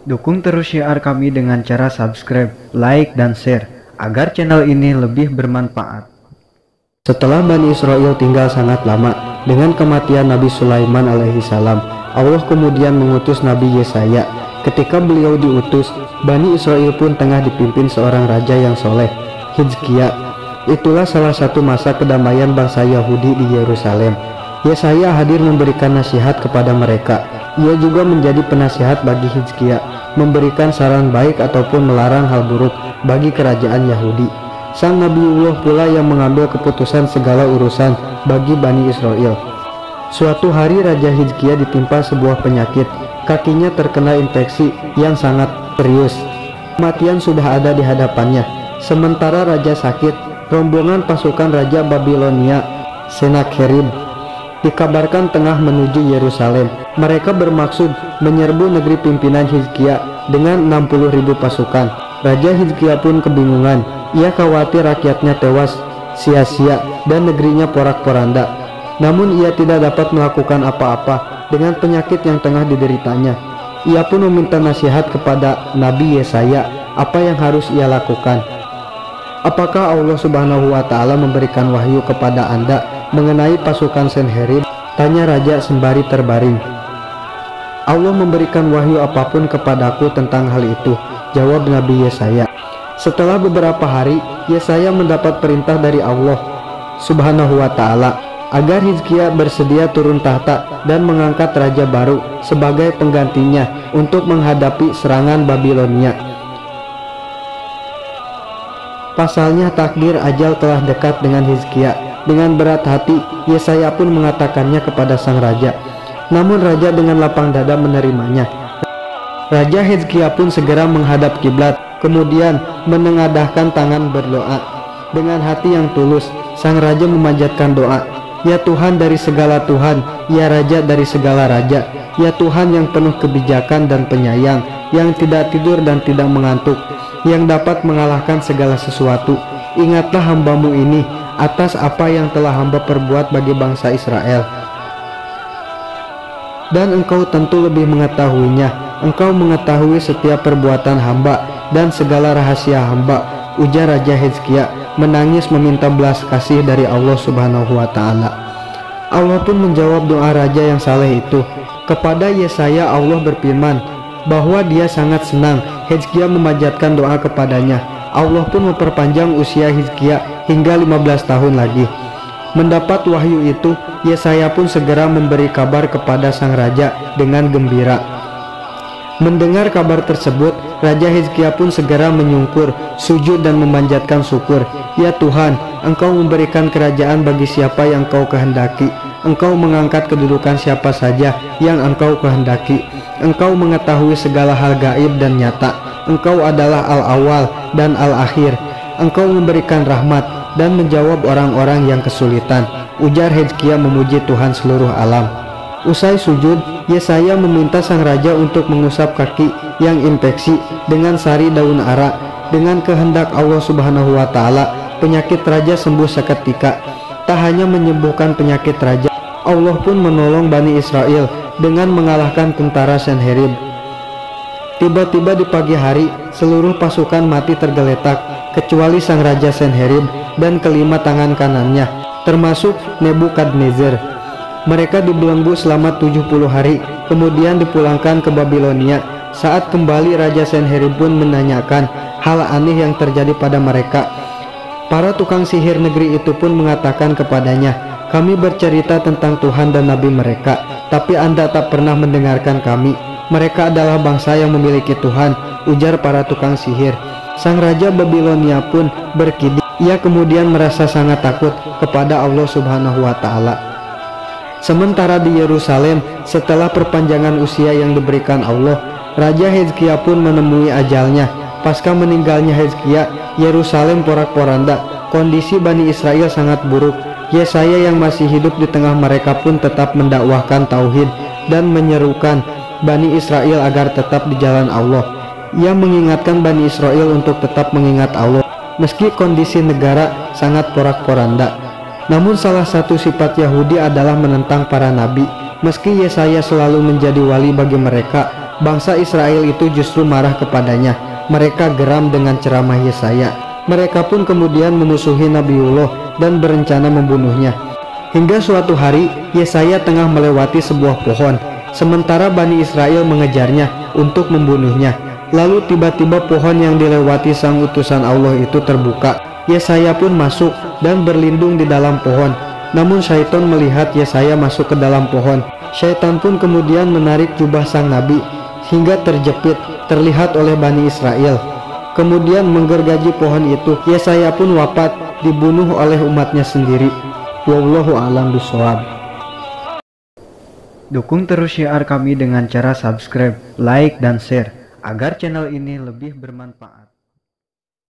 Dukung terus syiar kami dengan cara subscribe, like, dan share, agar channel ini lebih bermanfaat. Setelah Bani Israel tinggal sangat lama, dengan kematian Nabi Sulaiman alaihissalam, Allah kemudian mengutus Nabi Yesaya. Ketika beliau diutus, Bani Israel pun tengah dipimpin seorang raja yang soleh, Hizkia. Itulah salah satu masa kedamaian bangsa Yahudi di Yerusalem. Yesaya hadir memberikan nasihat kepada mereka. Ia juga menjadi penasihat bagi Hizkia, memberikan saran baik ataupun melarang hal buruk bagi kerajaan Yahudi. Sang Nabiullah pula yang mengambil keputusan segala urusan bagi Bani Israel. Suatu hari Raja Hizkia ditimpa sebuah penyakit. Kakinya terkena infeksi yang sangat serius. Kematian sudah ada di hadapannya. Sementara raja sakit, rombongan pasukan Raja Babilonia, Sennacherib, dikabarkan tengah menuju Yerusalem. Mereka bermaksud menyerbu negeri pimpinan Hizkia dengan 60.000 pasukan. Raja Hizkia pun kebingungan. Ia khawatir rakyatnya tewas sia-sia dan negerinya porak-poranda. Namun ia tidak dapat melakukan apa-apa dengan penyakit yang tengah dideritanya. Ia pun meminta nasihat kepada Nabi Yesaya apa yang harus ia lakukan. Apakah Allah Subhanahu wa Ta'ala memberikan wahyu kepada Anda mengenai pasukan Sennacherib? Tanya raja sembari terbaring. Allah memberikan wahyu apapun kepadaku tentang hal itu, jawab Nabi Yesaya. Setelah beberapa hari, Yesaya mendapat perintah dari Allah Subhanahu wa Ta'ala agar Hizkia bersedia turun tahta dan mengangkat raja baru sebagai penggantinya untuk menghadapi serangan Babilonia. Pasalnya takdir ajal telah dekat dengan Hizkia. Dengan berat hati, Yesaya pun mengatakannya kepada sang raja. Namun raja dengan lapang dada menerimanya. Raja Hizkia pun segera menghadap kiblat, kemudian menengadahkan tangan berdoa. Dengan hati yang tulus, sang raja memanjatkan doa. Ya Tuhan dari segala Tuhan, ya Raja dari segala Raja, ya Tuhan yang penuh kebijakan dan penyayang, yang tidak tidur dan tidak mengantuk, yang dapat mengalahkan segala sesuatu. Ingatlah hambamu ini atas apa yang telah hamba perbuat bagi bangsa Israel. Dan engkau tentu lebih mengetahuinya. Engkau mengetahui setiap perbuatan hamba dan segala rahasia hamba, ujar Raja Hizkia menangis meminta belas kasih dari Allah Subhanahu wa Ta'ala. Allah pun menjawab doa raja yang saleh itu. Kepada Yesaya Allah berfirman bahwa dia sangat senang Hizkia memanjatkan doa kepadanya. Allah pun memperpanjang usia Hizkia hingga 15 tahun lagi. Mendapat wahyu itu, Yesaya pun segera memberi kabar kepada sang raja dengan gembira. Mendengar kabar tersebut, Raja Hizkia pun segera menyungkur, sujud dan memanjatkan syukur. Ya Tuhan, Engkau memberikan kerajaan bagi siapa yang Engkau kehendaki. Engkau mengangkat kedudukan siapa saja yang Engkau kehendaki. Engkau mengetahui segala hal gaib dan nyata. Engkau adalah Al-Awwal dan Al-Akhir. Engkau memberikan rahmat dan menjawab orang-orang yang kesulitan, ujar Hizkia memuji Tuhan seluruh alam. Usai sujud, Yesaya meminta sang raja untuk mengusap kaki yang infeksi dengan sari daun ara. Dengan kehendak Allah Subhanahu wa Ta'ala, penyakit raja sembuh seketika. Tak hanya menyembuhkan penyakit raja, Allah pun menolong Bani Israel dengan mengalahkan tentara Sennacherib. Tiba-tiba di pagi hari, seluruh pasukan mati tergeletak, kecuali sang raja Sennacherib dan kelima tangan kanannya, termasuk Nebukadnezar. Mereka dibelenggu selama 70 hari, kemudian dipulangkan ke Babilonia. Saat kembali, Raja Sennacherib pun menanyakan hal aneh yang terjadi pada mereka. Para tukang sihir negeri itu pun mengatakan kepadanya, kami bercerita tentang Tuhan dan Nabi mereka, tapi Anda tak pernah mendengarkan kami. Mereka adalah bangsa yang memiliki Tuhan, ujar para tukang sihir. Sang Raja Babilonia pun berkidik. Ia kemudian merasa sangat takut kepada Allah Subhanahu wa Ta'ala. Sementara di Yerusalem, setelah perpanjangan usia yang diberikan Allah, Raja Hizkia pun menemui ajalnya. Pasca meninggalnya Hizkia, Yerusalem porak-poranda. Kondisi Bani Israel sangat buruk. Yesaya yang masih hidup di tengah mereka pun tetap mendakwahkan tauhid dan menyerukan Bani Israel agar tetap di jalan Allah. Ia mengingatkan Bani Israel untuk tetap mengingat Allah meski kondisi negara sangat porak-poranda. Namun salah satu sifat Yahudi adalah menentang para nabi. Meski Yesaya selalu menjadi wali bagi mereka, Bangsa Israel itu justru marah kepadanya. Mereka geram dengan ceramah Yesaya. Mereka pun kemudian memusuhi Nabiullah dan berencana membunuhnya. Hingga suatu hari Yesaya tengah melewati sebuah pohon, sementara Bani Israel mengejarnya untuk membunuhnya. Lalu tiba-tiba pohon yang dilewati sang utusan Allah itu terbuka. Yesaya pun masuk dan berlindung di dalam pohon. Namun syaitan melihat Yesaya masuk ke dalam pohon. Syaitan pun kemudian menarik jubah sang nabi hingga terjepit, terlihat oleh Bani Israel. Kemudian menggergaji pohon itu. Yesaya pun wafat, dibunuh oleh umatnya sendiri. Wallahu a'lam bishawab. Dukung terus syiar kami dengan cara subscribe, like, dan share agar channel ini lebih bermanfaat.